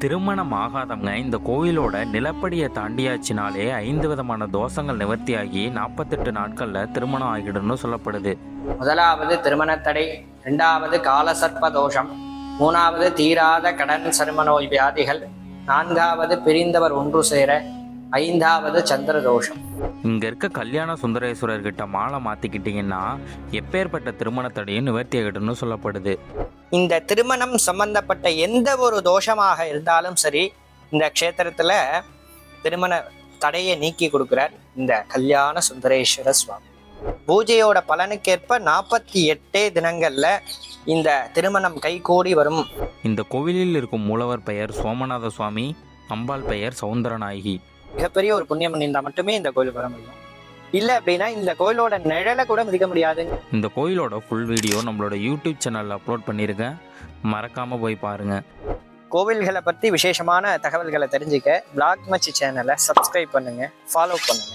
திருமணம் ஆகாதவங்க இந்த கோயிலோட நிலப்படியை தாண்டியாச்சினாலே 5 விதமான தோஷங்கள் நிவர்த்தியாகி 48 நாட்களில் திருமணம் ஆகிடும்னு சொல்லப்படுது. முதலாவது திருமணத்தடை, இரண்டாவது காலசர்ப்ப தோஷம், மூணாவது தீராத கடன் சரும நோய் வியாதிகள், நான்காவது பிரிந்தவர் ஒன்று சேர, ஐந்தாவது சந்திர தோஷம். இங்க இருக்க கல்யாண சுந்தரேஸ்வரர் கிட்ட மாலை மாத்திக்கிட்டீங்கன்னா எப்பேற்பட்ட திருமணத்தடையும் நிவர்த்தி ஆகிடும்னு சொல்லப்படுது. இந்த திருமணம் சம்பந்தப்பட்ட எந்த ஒரு தோஷமாக இருந்தாலும் சரி, இந்த க்ஷேத்திரத்துல திருமண தடையை நீக்கி கொடுக்கிறார் இந்த கல்யாண சுந்தரேஸ்வர சுவாமி. பூஜையோட பலனுக்கேற்ப 48 தினங்கள்ல இந்த திருமணம் கைகூடி வரும். இந்த கோவிலில் இருக்கும் மூலவர் பெயர் சோமநாத சுவாமி, அம்பாள் பெயர் சௌந்தரநாயகி. மிகப்பெரிய ஒரு புண்ணியம் பண்ணியிருந்தா மட்டுமே இந்த கோயிலுக்கு வர முடியும். இல்லை அப்படின்னா இந்த கோயிலோட நிழலை கூட மிதிக்க முடியாது. இந்த கோயிலோட ஃபுல் வீடியோ நம்மளோட யூடியூப் சேனலில் அப்லோட் பண்ணியிருக்கேன், மறக்காமல் போய் பாருங்கள். கோவில்களை பற்றி விசேஷமான தகவல்களை தெரிஞ்சுக்க பிளாக் மச்சி சேனலை சப்ஸ்கிரைப் பண்ணுங்கள், ஃபாலோ பண்ணுங்கள்.